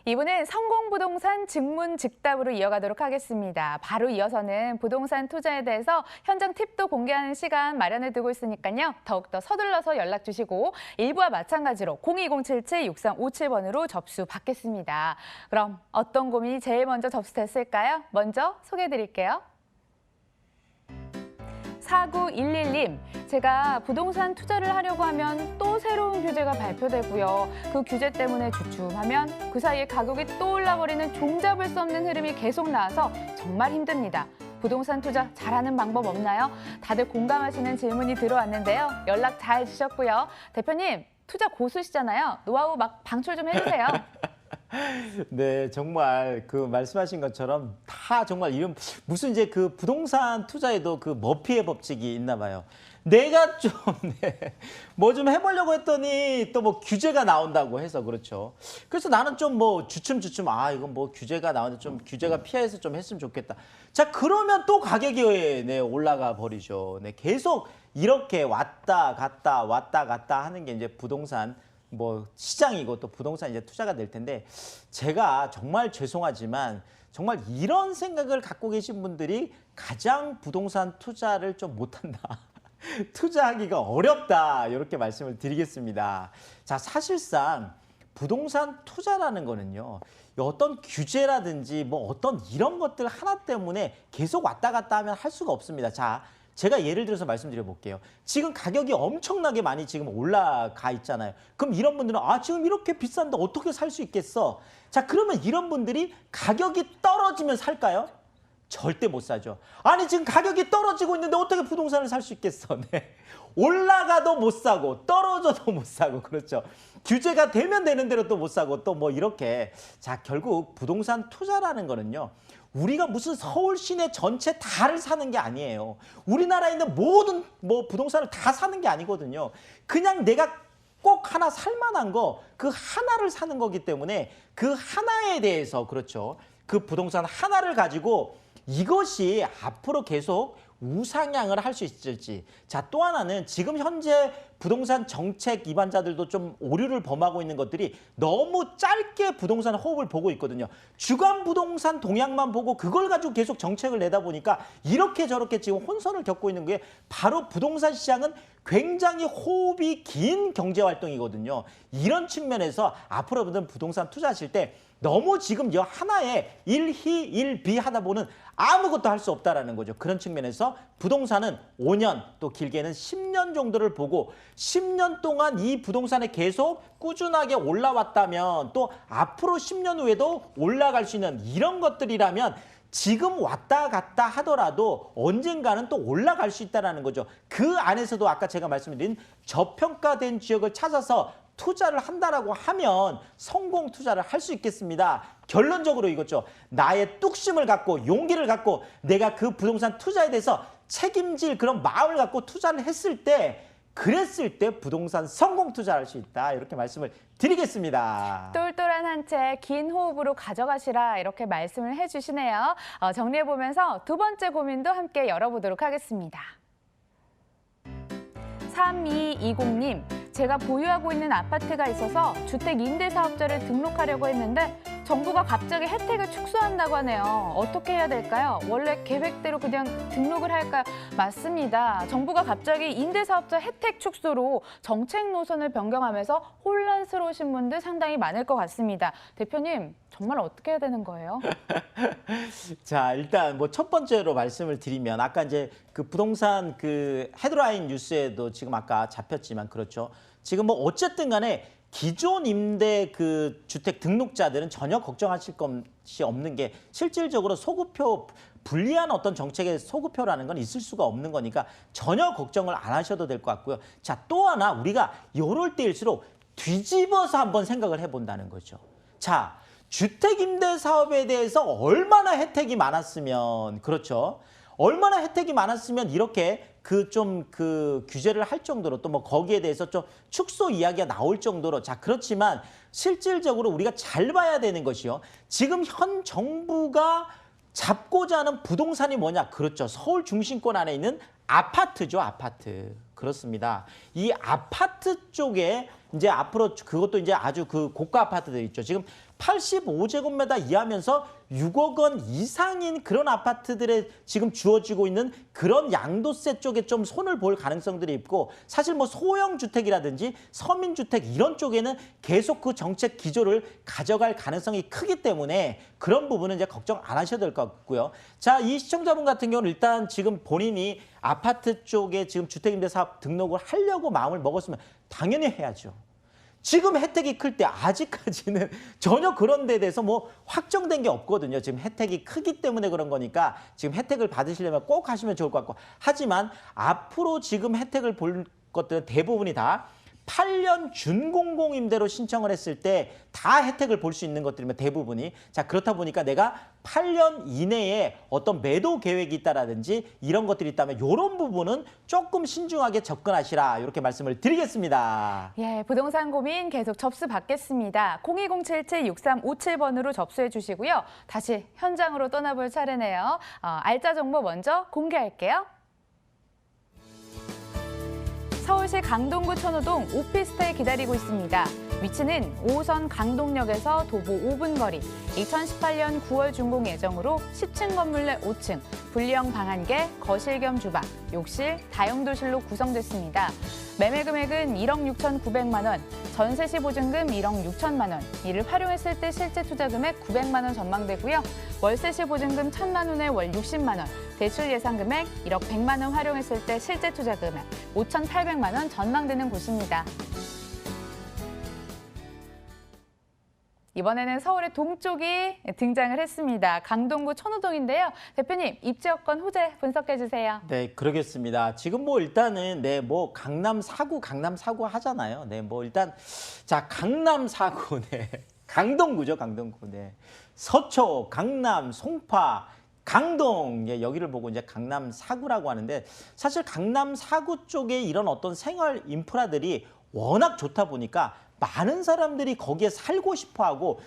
이번엔 성공부동산 즉문즉답으로 이어가도록 하겠습니다. 바로 이어서는 부동산 투자에 대해서 현장 팁도 공개하는 시간 마련해 두고 있으니까요. 더욱더 서둘러서 연락 주시고 일부와 마찬가지로 02077-6357번으로 접수 받겠습니다. 그럼 어떤 고민이 제일 먼저 접수됐을까요? 먼저 소개해 드릴게요. 4911님, 제가 부동산 투자를 하려고 하면 또 새로운 규제가 발표되고요. 그 규제 때문에 주춤하면 그 사이에 가격이 또 올라버리는 종잡을 수 없는 흐름이 계속 나와서 정말 힘듭니다. 부동산 투자 잘하는 방법 없나요? 다들 공감하시는 질문이 들어왔는데요. 연락 잘 주셨고요. 대표님, 투자 고수시잖아요. 노하우 막 방출 좀 해주세요. 네, 정말 그 말씀하신 것처럼 다 정말 이런 무슨 이제 그 부동산 투자에도 그 머피의 법칙이 있나 봐요. 내가 좀 뭐 좀 해보려고 했더니 또 뭐 규제가 나온다고 해서 그렇죠. 그래서 나는 좀 뭐 주춤주춤 이건 뭐 규제가 나오는데 좀 규제가 피해서 좀 했으면 좋겠다. 자, 그러면 또 가격이 올라가 버리죠. 네, 계속 이렇게 왔다 갔다 하는 게 이제 부동산 뭐 시장이고 또 부동산 이제 투자가 될 텐데, 제가 정말 죄송하지만 정말 이런 생각을 갖고 계신 분들이 가장 부동산 투자를 좀 못한다. 투자하기가 어렵다. 이렇게 말씀을 드리겠습니다. 자, 사실상 부동산 투자라는 거는요, 어떤 규제라든지 뭐 어떤 이런 것들 하나 때문에 계속 왔다 갔다 하면 할 수가 없습니다. 자, 제가 예를 들어서 말씀드려 볼게요. 지금 가격이 엄청나게 많이 지금 올라가 있잖아요. 그럼 이런 분들은 지금 이렇게 비싼데 어떻게 살 수 있겠어? 자, 그러면 이런 분들이 가격이 떨어지면 살까요? 절대 못 사죠. 아니, 지금 가격이 떨어지고 있는데 어떻게 부동산을 살 수 있겠어? 네. 올라가도 못 사고 떨어져도 못 사고, 그렇죠. 규제가 되면 되는 대로 또 못 사고 또 뭐 이렇게. 자, 결국 부동산 투자라는 거는요, 우리가 무슨 서울 시내 전체 다를 사는 게 아니에요. 우리나라에 있는 모든 뭐 부동산을 다 사는 게 아니거든요. 그냥 내가 꼭 하나 살만한 거, 그 하나를 사는 거기 때문에 그 하나에 대해서, 그렇죠, 그 부동산 하나를 가지고 이것이 앞으로 계속 우상향을 할 수 있을지. 자, 또 하나는 지금 현재 부동산 정책 입안자들도 좀 오류를 범하고 있는 것들이 너무 짧게 부동산 호흡을 보고 있거든요. 주간 부동산 동향만 보고 그걸 가지고 계속 정책을 내다 보니까 이렇게 저렇게 지금 혼선을 겪고 있는 게, 바로 부동산 시장은 굉장히 호흡이 긴 경제활동이거든요. 이런 측면에서 앞으로는 부동산 투자하실 때 너무 지금 이 하나에 일희 일비 하다 보는 아무것도 할 수 없다라는 거죠. 그런 측면에서 부동산은 5년 또 길게는 10년 정도를 보고 10년 동안 이 부동산에 계속 꾸준하게 올라왔다면 또 앞으로 10년 후에도 올라갈 수 있는 이런 것들이라면 지금 왔다 갔다 하더라도 언젠가는 또 올라갈 수 있다는 거죠. 그 안에서도 아까 제가 말씀드린 저평가된 지역을 찾아서 투자를 한다라고 하면 성공 투자를 할 수 있겠습니다. 결론적으로 이거죠. 나의 뚝심을 갖고 용기를 갖고 내가 그 부동산 투자에 대해서 책임질 그런 마음을 갖고 투자를 했을 때, 그랬을 때 부동산 성공 투자할 수 있다. 이렇게 말씀을 드리겠습니다. 똘똘한 한 채 긴 호흡으로 가져가시라, 이렇게 말씀을 해주시네요. 정리해보면서 두 번째 고민도 함께 열어보도록 하겠습니다. 3220님, 제가 보유하고 있는 아파트가 있어서 주택 임대 사업자를 등록하려고 했는데 정부가 갑자기 혜택을 축소한다고 하네요. 어떻게 해야 될까요? 원래 계획대로 그냥 등록을 할까요? 맞습니다. 정부가 갑자기 임대 사업자 혜택 축소로 정책 노선을 변경하면서 혼란스러우신 분들 상당히 많을 것 같습니다. 대표님, 정말 어떻게 해야 되는 거예요? 자, 일단 뭐 첫 번째로 말씀을 드리면, 아까 이제 그 부동산 그 헤드라인 뉴스에도 지금 아까 잡혔지만, 그렇죠. 지금 뭐 어쨌든 간에 기존 임대 그 주택 등록자들은 전혀 걱정하실 것이 없는 게, 실질적으로 소급표, 불리한 어떤 정책의 소급표라는 건 있을 수가 없는 거니까 전혀 걱정을 안 하셔도 될 것 같고요. 자, 또 하나 우리가 이럴 때일수록 뒤집어서 한번 생각을 해본다는 거죠. 자, 주택 임대 사업에 대해서 얼마나 혜택이 많았으면, 그렇죠, 얼마나 혜택이 많았으면 이렇게 그 규제를 할 정도로, 또 뭐 거기에 대해서 좀 축소 이야기가 나올 정도로. 자, 그렇지만 실질적으로 우리가 잘 봐야 되는 것이요, 지금 현 정부가 잡고자 하는 부동산이 뭐냐? 그렇죠, 서울 중심권 안에 있는 아파트죠, 아파트. 그렇습니다. 이 아파트 쪽에 이제 앞으로 그것도 이제 아주 그 고가 아파트들 있죠. 지금 85제곱미터 이하면서 6억 원 이상인 그런 아파트들에 지금 주어지고 있는 그런 양도세 쪽에 좀 손을 볼 가능성들이 있고, 사실 뭐 소형 주택이라든지 서민주택 이런 쪽에는 계속 그 정책 기조를 가져갈 가능성이 크기 때문에 그런 부분은 이제 걱정 안 하셔도 될 것 같고요. 자, 이 시청자분 같은 경우는 일단 지금 본인이 아파트 쪽에 지금 주택임대사업 등록을 하려고 마음을 먹었으면 당연히 해야죠. 지금 혜택이 클 때 아직까지는 전혀 그런 데에 대해서 뭐 확정된 게 없거든요. 지금 혜택이 크기 때문에 그런 거니까 지금 혜택을 받으시려면 꼭 하시면 좋을 것 같고, 하지만 앞으로 지금 혜택을 볼 것들은 대부분이 다 8년 준공공임대로 신청을 했을 때 다 혜택을 볼 수 있는 것들이면 대부분이. 자, 그렇다 보니까 내가 8년 이내에 어떤 매도 계획이 있다라든지 이런 것들이 있다면 이런 부분은 조금 신중하게 접근하시라, 이렇게 말씀을 드리겠습니다. 예, 부동산 고민 계속 접수 받겠습니다. 02077-6357번으로 접수해 주시고요. 다시 현장으로 떠나볼 차례네요. 알짜 정보 먼저 공개할게요. 서울시 강동구 천호동 오피스텔 기다리고 있습니다. 위치는 5호선 강동역에서 도보 5분 거리, 2018년 9월 준공 예정으로 10층 건물 내 5층, 분리형 방 1개, 거실 겸 주방, 욕실, 다용도실로 구성됐습니다. 매매 금액은 1억 6,900만 원, 전세 시 보증금 1억 6천만 원, 이를 활용했을 때 실제 투자 금액 900만 원 전망되고요. 월세 시 보증금 1,000만 원에 월 60만 원, 대출 예상 금액 1억 100만 원 활용했을 때 실제 투자 금액 5,800만 원 전망되는 곳입니다. 이번에는 서울의 동쪽이 등장을 했습니다. 강동구 천호동인데요. 대표님, 입지 여건 호재 분석해 주세요. 네, 그러겠습니다. 지금 뭐 일단은 뭐 강남 4구 하잖아요. 네, 뭐 일단 자, 강남 4구, 네. 강동구죠, 강동구. 네. 서초, 강남, 송파, 강동, 예, 여기를 보고 이제 강남 4구라고 하는데, 사실 강남 4구 쪽에 이런 어떤 생활 인프라들이 워낙 좋다 보니까 많은 사람들이 거기에 살고 싶어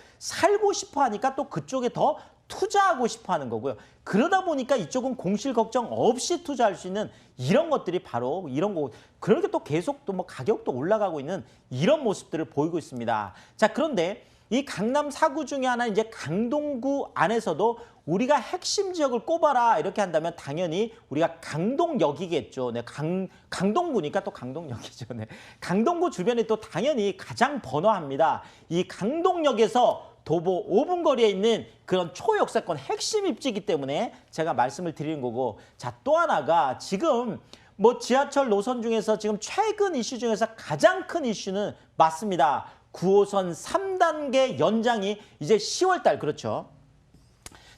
하니까 또 그쪽에 더 투자하고 싶어 하는 거고요. 그러다 보니까 이쪽은 공실 걱정 없이 투자할 수 있는 이런 것들이 바로 이런 거. 그러니까 또 계속 또 뭐 가격도 올라가고 있는 이런 모습들을 보이고 있습니다. 자, 그런데 이 강남 4구 중에 하나 이제 강동구 안에서도 우리가 핵심 지역을 꼽아라 이렇게 한다면 당연히 우리가 강동역이겠죠. 네, 강동구니까 또 강동역이죠. 네. 강동구 주변이 또 당연히 가장 번화합니다. 이 강동역에서 도보 5분 거리에 있는 그런 초역세권 핵심 입지이기 때문에 제가 말씀을 드리는 거고, 자, 또 하나가 지금 뭐 지하철 노선 중에서 지금 최근 이슈 중에서 가장 큰 이슈는 맞습니다. 9호선 3단계 연장이 이제 10월 달, 그렇죠.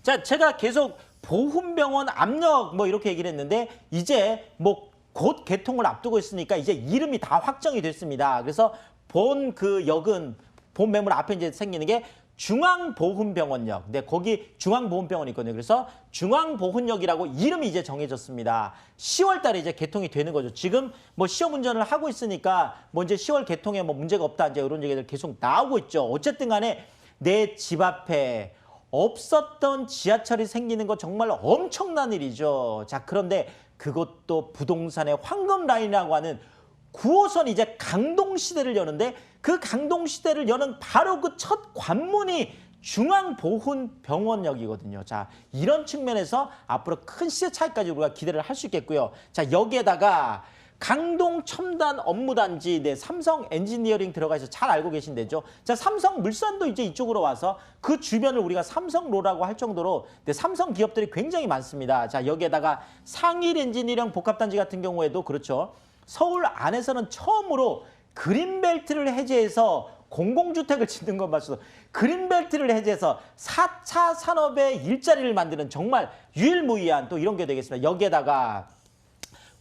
자, 제가 계속 보훈병원 압력 뭐 이렇게 얘기를 했는데 이제 뭐 곧 개통을 앞두고 있으니까 이제 이름이 다 확정이 됐습니다. 그래서 본 그 역은 본 매물 앞에 이제 생기는 게 중앙보훈병원역. 네, 거기 중앙보훈병원이 있거든요. 그래서 중앙보훈역이라고 이름이 이제 정해졌습니다. 10월 달에 이제 개통이 되는 거죠. 지금 뭐 시험 운전을 하고 있으니까 뭐 이제 10월 개통에 뭐 문제가 없다, 이제 이런 얘기들 계속 나오고 있죠. 어쨌든 간에 내 집 앞에 없었던 지하철이 생기는 거 정말 엄청난 일이죠. 자, 그런데 그것도 부동산의 황금 라인이라고 하는 9호선 이제 강동시대를 여는데, 그 강동시대를 여는 바로 그 첫 관문이 중앙보훈병원역이거든요. 자, 이런 측면에서 앞으로 큰 시세 차이까지 우리가 기대를 할 수 있겠고요. 자, 여기에다가 강동 첨단 업무단지, 네, 삼성 엔지니어링 들어가 있어 잘 알고 계신 데죠. 자, 삼성물산도 이제 이쪽으로 와서 그 주변을 우리가 삼성로라고 할 정도로, 네, 삼성 기업들이 굉장히 많습니다. 자, 여기에다가 상일 엔지니어링 복합단지 같은 경우에도 그렇죠. 서울 안에서는 처음으로 그린벨트를 해제해서 공공주택을 짓는 것 맞춰서 그린벨트를 해제해서 4차 산업의 일자리를 만드는 정말 유일무이한 또 이런 게 되겠습니다. 여기에다가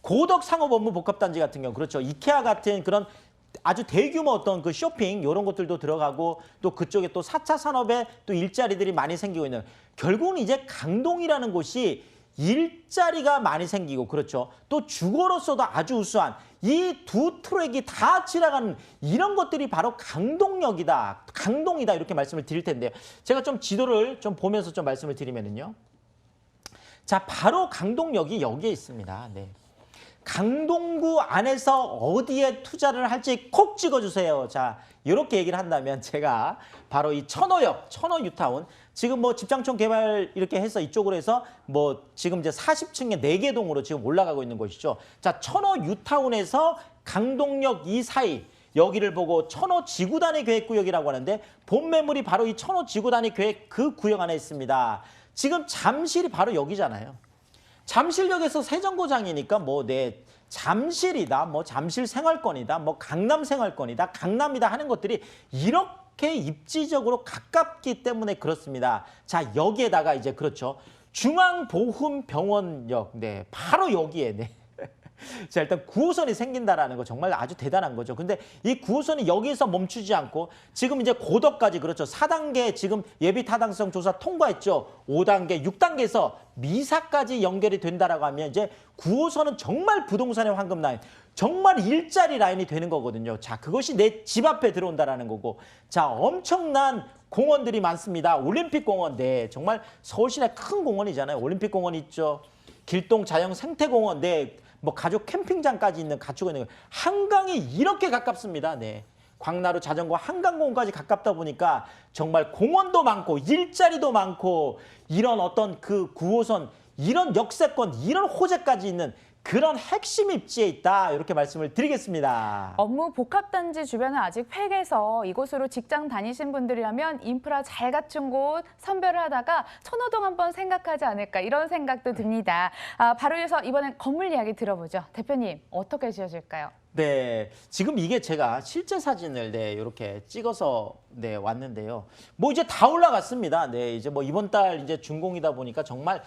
고덕 상업 업무 복합단지 같은 경우, 그렇죠. 이케아 같은 그런 아주 대규모 어떤 그 쇼핑 이런 것들도 들어가고, 또 그쪽에 또 4차 산업에 또 일자리들이 많이 생기고 있는, 결국은 이제 강동이라는 곳이 일자리가 많이 생기고, 그렇죠. 또 주거로서도 아주 우수한 이 두 트랙이 다 지나가는 이런 것들이 바로 강동역이다, 강동이다, 이렇게 말씀을 드릴 텐데요. 제가 좀 지도를 좀 보면서 좀 말씀을 드리면은요. 자, 바로 강동역이 여기에 있습니다. 네. 강동구 안에서 어디에 투자를 할지 콕 찍어주세요. 자, 이렇게 얘기를 한다면 제가 바로 이 천호역, 천호 뉴타운, 지금 뭐 집장촌 개발 이렇게 해서 이쪽으로 해서 뭐 지금 이제 40층의 4개 동으로 지금 올라가고 있는 곳이죠. 자, 천호 뉴타운에서 강동역 이 사이, 여기를 보고 천호 지구단위 계획구역이라고 하는데 본 매물이 바로 이 천호 지구단위 계획 그 구역 안에 있습니다. 지금 잠실이 바로 여기잖아요. 잠실역에서 세정거장이니까 뭐 내 잠실이다, 뭐 잠실 생활권이다, 뭐 강남 생활권이다, 강남이다 하는 것들이 이렇게 입지적으로 가깝기 때문에 그렇습니다. 자, 여기에다가 이제 그렇죠. 중앙보훈병원역, 네, 바로 여기에 네. 자, 일단 9호선이 생긴다라는 거 정말 아주 대단한 거죠. 근데 이 9호선이 여기서 멈추지 않고 지금 이제 고덕까지 그렇죠. 4단계 지금 예비 타당성 조사 통과했죠. 5단계, 6단계에서 미사까지 연결이 된다라고 하면 이제 9호선은 정말 부동산의 황금 라인, 정말 일자리 라인이 되는 거거든요. 자, 그것이 내 집 앞에 들어온다라는 거고. 자, 엄청난 공원들이 많습니다. 올림픽공원, 네, 정말 서울시내 큰 공원이잖아요. 올림픽공원 있죠. 길동 자연 생태공원, 네. 뭐 가족 캠핑장까지 갖추고 있는 거예요. 한강이 이렇게 가깝습니다. 네. 광나루 자전거 한강공원까지 가깝다 보니까 정말 공원도 많고 일자리도 많고 이런 어떤 그 9호선 이런 역세권 이런 호재까지 있는 그런 핵심 입지에 있다. 이렇게 말씀을 드리겠습니다. 업무 복합단지 주변은 아직 폐개서 이곳으로 직장 다니신 분들이라면 인프라 잘 갖춘 곳 선별을 하다가 천호동 한번 생각하지 않을까 이런 생각도 듭니다. 바로 이어서 이번엔 건물 이야기 들어보죠. 대표님 어떻게 지어질까요? 네, 지금 이게 제가 실제 사진을 네, 이렇게 찍어서 네, 왔는데요. 뭐 이제 다 올라갔습니다. 네, 이제 뭐 이번 달 이제 준공이다 보니까 정말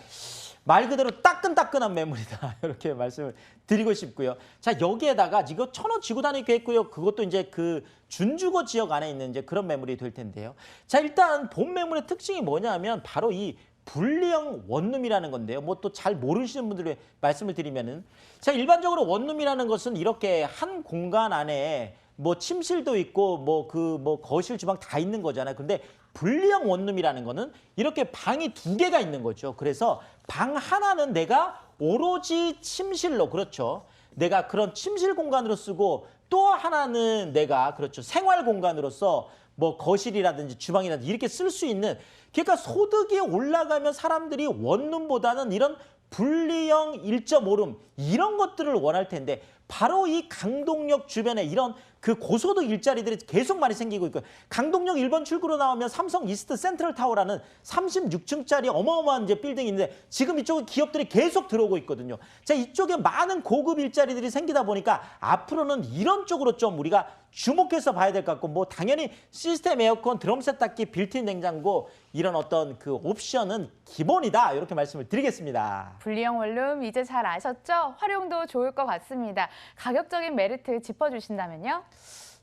말 그대로 따끈따끈한 매물이다. 이렇게 말씀을 드리고 싶고요. 자, 여기에다가 지금 천호 지구단위 계획구역 그것도 이제 그 준주거 지역 안에 있는 이제 그런 매물이 될 텐데요. 자, 일단 본 매물의 특징이 뭐냐면 바로 이 분리형 원룸이라는 건데요. 뭐 또 잘 모르시는 분들의 말씀을 드리면은 자, 일반적으로 원룸이라는 것은 이렇게 한 공간 안에 뭐 침실도 있고 뭐 거실 주방 다 있는 거잖아요. 근데 분리형 원룸이라는 거는 이렇게 방이 2개가 있는 거죠. 그래서 방 하나는 내가 오로지 침실로 그렇죠. 내가 그런 침실 공간으로 쓰고 또 하나는 내가 그렇죠. 생활 공간으로서 뭐 거실이라든지 주방이라든지 이렇게 쓸 수 있는 그러니까 소득이 올라가면 사람들이 원룸보다는 이런 분리형 1.5룸 이런 것들을 원할 텐데 바로 이 강동역 주변에 이런 그 고소득 일자리들이 계속 많이 생기고 있고 강동역 1번 출구로 나오면 삼성 이스트 센트럴 타워라는 36층짜리 어마어마한 이제 빌딩이 있는데 지금 이쪽에 기업들이 계속 들어오고 있거든요. 자, 이쪽에 많은 고급 일자리들이 생기다 보니까 앞으로는 이런 쪽으로 좀 우리가 주목해서 봐야 될 것 같고 뭐 당연히 시스템 에어컨, 드럼 세탁기, 빌트인 냉장고 이런 어떤 그 옵션은 기본이다. 이렇게 말씀을 드리겠습니다. 분리형 원룸 이제 잘 아셨죠? 활용도 좋을 것 같습니다. 가격적인 메리트 짚어주신다면요?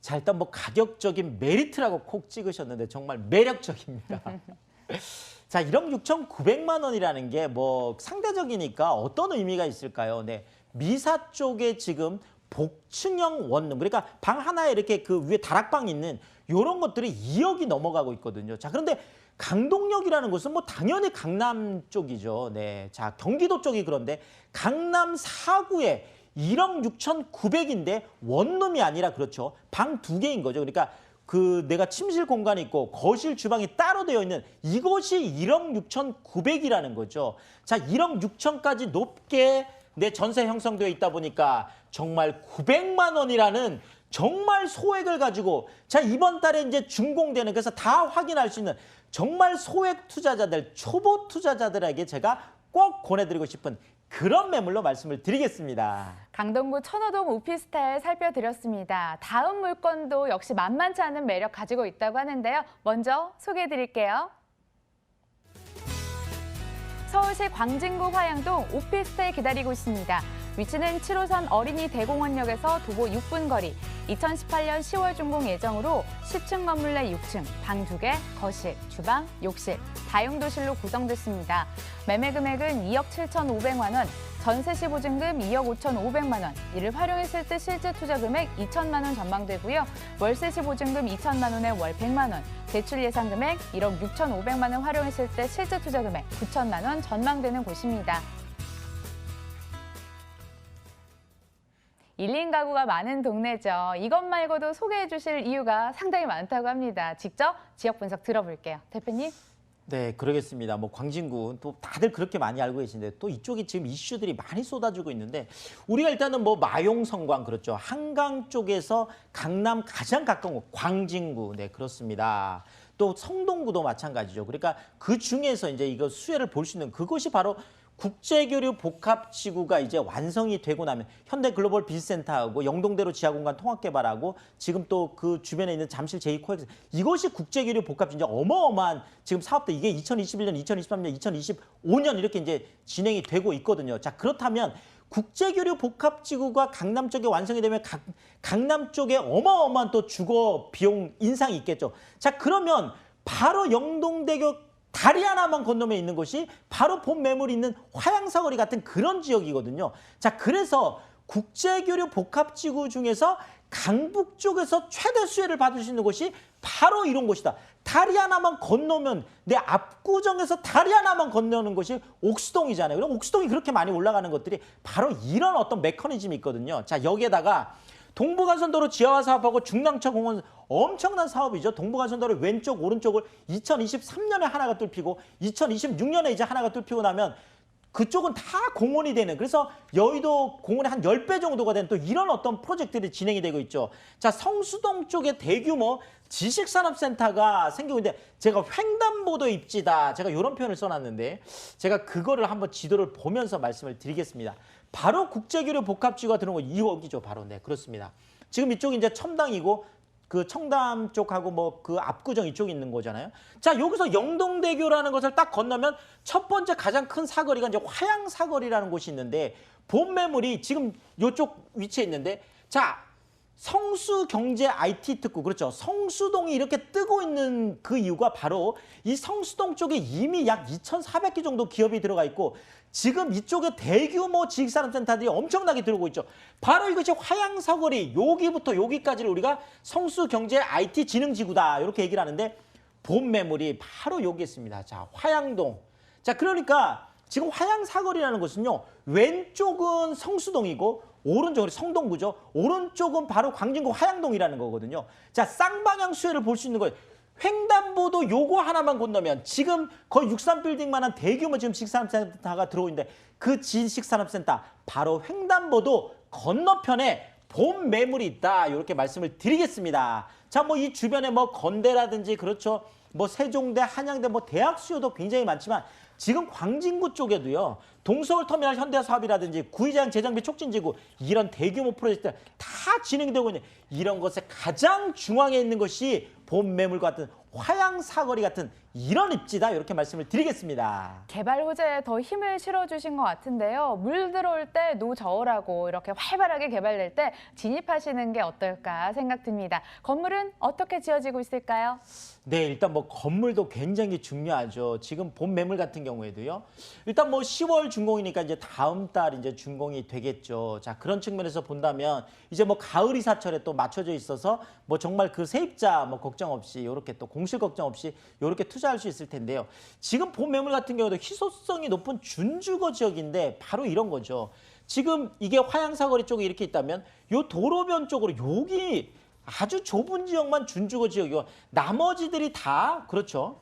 자, 일단 뭐 가격적인 메리트라고 콕 찍으셨는데 정말 매력적입니다. 자, 1억 6,900만 원이라는 게 뭐 상대적이니까 어떤 의미가 있을까요? 네, 미사 쪽에 지금 복층형 원룸, 그러니까 방 하나에 이렇게 그 위에 다락방 있는 이런 것들이 2억이 넘어가고 있거든요. 자, 그런데 강동역이라는 곳은 뭐 당연히 강남 쪽이죠. 네, 자, 경기도 쪽이 그런데 강남 4구에 1억 6,900인데 원룸이 아니라 그렇죠. 방 2개인 거죠. 그러니까 그 내가 침실 공간이 있고 거실 주방이 따로 되어 있는 이것이 1억 6,900이라는 거죠. 자, 1억 6천까지 높게 내 전세 형성되어 있다 보니까 정말 900만 원이라는 정말 소액을 가지고 자, 이번 달에 이제 준공되는 그래서 다 확인할 수 있는 정말 소액 투자자들, 초보 투자자들에게 제가 꼭 권해드리고 싶은 그런 매물로 말씀을 드리겠습니다. 강동구 천호동 오피스텔 살펴드렸습니다. 다음 물건도 역시 만만치 않은 매력 가지고 있다고 하는데요. 먼저 소개해드릴게요. 서울시 광진구 화양동 오피스텔 기다리고 있습니다. 위치는 7호선 어린이 대공원역에서 도보 6분 거리, 2018년 10월 준공 예정으로 10층 건물 내 6층, 방 2개, 거실, 주방, 욕실, 다용도실로 구성됐습니다. 매매 금액은 2억 7,500만 원, 전세 시 보증금 2억 5,500만 원, 이를 활용했을 때 실제 투자 금액 2천만 원 전망되고요. 월세 시 보증금 2천만 원에 월 100만 원, 대출 예상 금액 1억 6,500만 원 활용했을 때 실제 투자 금액 9천만 원 전망되는 곳입니다. 1인 가구가 많은 동네죠. 이것 말고도 소개해 주실 이유가 상당히 많다고 합니다. 직접 지역 분석 들어볼게요. 대표님. 네, 그러겠습니다. 뭐 광진구 또 다들 그렇게 많이 알고 계신데 또 이쪽이 지금 이슈들이 많이 쏟아지고 있는데 우리가 일단은 뭐 마용성광 그렇죠. 한강 쪽에서 강남 가장 가까운 곳 광진구. 네, 그렇습니다. 또 성동구도 마찬가지죠. 그러니까 그 중에서 이제 이거 수혜를 볼 수 있는 그것이 바로 국제교류 복합지구가 이제 완성이 되고 나면 현대글로벌 비즈센터하고 영동대로 지하공간 통합개발하고 지금 또 그 주변에 있는 잠실 제2코엑스 이것이 국제교류 복합지구 어마어마한 지금 사업들 이게 2021년, 2023년, 2025년 이렇게 이제 진행이 되고 있거든요. 자, 그렇다면 국제교류 복합지구가 강남 쪽에 완성이 되면 강남 쪽에 어마어마한 또 주거 비용 인상이 있겠죠. 자, 그러면 바로 영동대교 다리 하나만 건너면 있는 곳이 바로 본 매물이 있는 화양사거리 같은 그런 지역이거든요. 자, 그래서 국제교류 복합지구 중에서 강북 쪽에서 최대 수혜를 받을 수 있는 곳이 바로 이런 곳이다. 다리 하나만 건너면 내 압구정에서 다리 하나만 건너는 곳이 옥수동이잖아요. 그럼 옥수동이 그렇게 많이 올라가는 것들이 바로 이런 어떤 메커니즘이 있거든요. 자, 여기에다가 동부간선도로 지하화 사업하고 중랑천공원 엄청난 사업이죠. 동부간선도로 왼쪽 오른쪽을 2023년에 하나가 뚫히고 2026년에 이제 하나가 뚫히고 나면 그쪽은 다 공원이 되는 그래서 여의도 공원의 한 10배 정도가 되는 또 이런 어떤 프로젝트들이 진행이 되고 있죠. 자, 성수동 쪽에 대규모 지식산업센터가 생기고 있는데 제가 횡단보도 입지다. 제가 이런 표현을 써놨는데 제가 그거를 한번 지도를 보면서 말씀을 드리겠습니다. 바로 국제교류 복합지구가 들어온 거 여기죠. 바로. 네, 그렇습니다. 지금 이쪽이 이제 첨당이고 그 청담 쪽하고 뭐 그 압구정 이쪽이 있는 거잖아요. 자, 여기서 영동대교라는 것을 딱 건너면 첫 번째 가장 큰 사거리가 이제 화양사거리라는 곳이 있는데 본 매물이 지금 이쪽 위치에 있는데 자, 성수경제 IT 특구 그렇죠. 성수동이 이렇게 뜨고 있는 그 이유가 바로 이 성수동 쪽에 이미 약 2,400개 정도 기업이 들어가 있고 지금 이쪽에 대규모 지식산업센터들이 엄청나게 들어오고 있죠. 바로 이것이 화양사거리 여기부터 여기까지를 우리가 성수경제 IT 진흥지구다 이렇게 얘기를 하는데 본 매물이 바로 여기 있습니다. 자, 화양동. 자, 그러니까 지금 화양사거리라는 것은요. 왼쪽은 성수동이고 오른쪽은 성동구죠. 오른쪽은 바로 광진구 화양동이라는 거거든요. 자, 쌍방향 수혜를 볼 수 있는 거예요. 횡단보도 요거 하나만 건너면 지금 거의 63빌딩만한 대규모 지금 지식산업센터가 들어오는데 그 지식산업센터 바로 횡단보도 건너편에 본 매물이 있다. 이렇게 말씀을 드리겠습니다. 자, 뭐 이 주변에 뭐 건대라든지 그렇죠. 뭐 세종대, 한양대 뭐 대학 수요도 굉장히 많지만 지금 광진구 쪽에도요. 동서울터미널 현대사업이라든지 구의장 재정비 촉진지구 이런 대규모 프로젝트들 다 진행이 되고 있는 이런 것의 가장 중앙에 있는 것이 본 매물 같은 화양사거리 같은 이런 입지다 이렇게 말씀을 드리겠습니다. 개발 호재에 더 힘을 실어주신 것 같은데요. 물 들어올 때 노저울하고 이렇게 활발하게 개발될 때 진입하시는 게 어떨까 생각됩니다. 건물은 어떻게 지어지고 있을까요? 네, 일단 뭐 건물도 굉장히 중요하죠. 지금 본 매물 같은 경우에도요. 일단 뭐 10월 준공이니까 이제 다음 달 이제 준공이 되겠죠. 자, 그런 측면에서 본다면 이제 뭐 가을 이사철에 또 맞춰져 있어서 뭐 정말 그 세입자 뭐 걱정 없이 이렇게 또 공실 걱정 없이 이렇게 투자할 수 있을 텐데요. 지금 본 매물 같은 경우도 희소성이 높은 준주거 지역인데 바로 이런 거죠. 지금 이게 화양사거리 쪽에 이렇게 있다면 요 도로변 쪽으로 여기 아주 좁은 지역만 준주거 지역이고 나머지들이 다 그렇죠.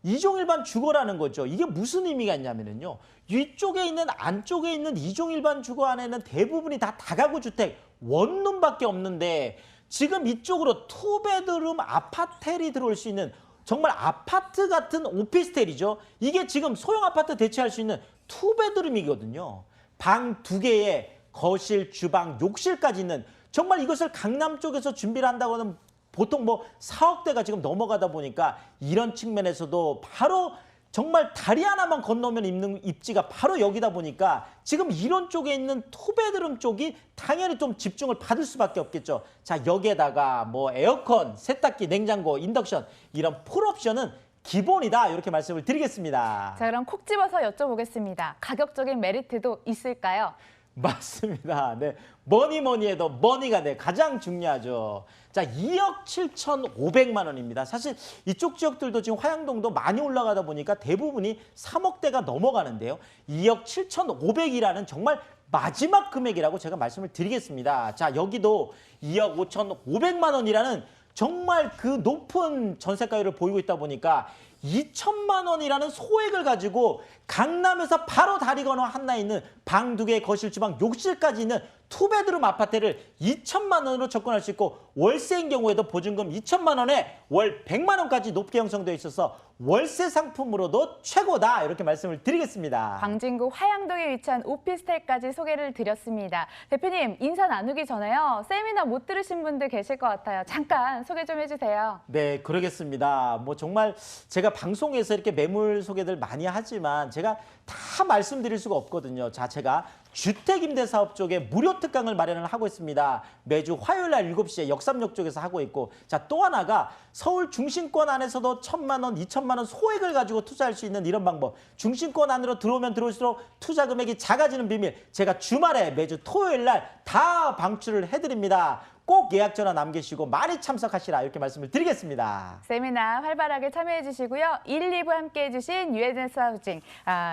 이종일반 주거라는 거죠. 이게 무슨 의미가 있냐면요. 이쪽에 있는 안쪽에 있는 이종일반 주거 안에는 대부분이 다 다가구 주택 원룸밖에 없는데 지금 이쪽으로 투베드룸 아파텔이 들어올 수 있는 정말 아파트 같은 오피스텔이죠. 이게 지금 소형 아파트 대체할 수 있는 투베드룸이거든요. 방 2개에 거실, 주방, 욕실까지 있는 정말 이것을 강남 쪽에서 준비를 한다고 하면 보통 뭐 4억대가 지금 넘어가다 보니까 이런 측면에서도 바로 정말 다리 하나만 건너면 있는 입지가 바로 여기다 보니까 지금 이런 쪽에 있는 투베드룸 쪽이 당연히 좀 집중을 받을 수밖에 없겠죠. 자, 여기에다가 뭐 에어컨, 세탁기, 냉장고, 인덕션 이런 풀옵션은 기본이다 이렇게 말씀을 드리겠습니다. 자, 그럼 콕 집어서 여쭤보겠습니다. 가격적인 메리트도 있을까요? 맞습니다. 네, 뭐니 해도 머니가 네, 가장 중요하죠. 자, 2억 7,500만 원입니다. 사실 이쪽 지역들도 지금 화양동도 많이 올라가다 보니까 대부분이 3억대가 넘어가는데요. 2억 7,500이라는 정말 마지막 금액이라고 제가 말씀을 드리겠습니다. 자, 여기도 2억 5,500만 원이라는 정말 그 높은 전세가율을 보이고 있다 보니까 2천만 원이라는 소액을 가지고 강남에서 바로 다리 건너 한나에 있는 방 2개, 거실, 주방, 욕실까지 있는 투베드룸 아파트를 2천만 원으로 접근할 수 있고 월세인 경우에도 보증금 2천만 원에 월 100만 원까지 높게 형성되어 있어서 월세 상품으로도 최고다 이렇게 말씀을 드리겠습니다. 광진구 화양동에 위치한 오피스텔까지 소개를 드렸습니다. 대표님 인사 나누기 전에요. 세미나 못 들으신 분들 계실 것 같아요. 잠깐 소개 좀 해주세요. 네, 그러겠습니다. 뭐 정말 제가 방송에서 이렇게 매물 소개들 많이 하지만 제가 다 말씀드릴 수가 없거든요. 자, 제가 주택임대사업 쪽에 무료 특강을 마련을 하고 있습니다. 매주 화요일 날 7시에 역삼역 쪽에서 하고 있고, 자, 또 하나가 서울 중심권 안에서도 1,000만 원, 2천만 원 소액을 가지고 투자할 수 있는 이런 방법. 중심권 안으로 들어오면 들어올수록 투자 금액이 작아지는 비밀. 제가 주말에 매주 토요일 날 다 방출을 해드립니다. 꼭 예약 전화 남기시고 많이 참석하시라 이렇게 말씀을 드리겠습니다. 세미나 활발하게 참여해 주시고요. 1, 2부 함께해 주신 유에덴스 하우징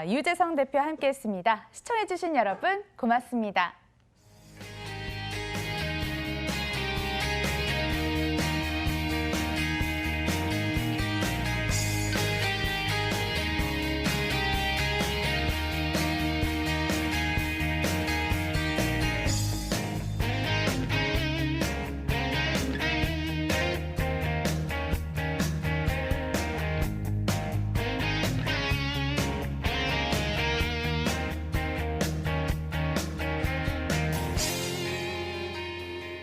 유재성 대표 함께했습니다. 시청해 주신 여러분 고맙습니다.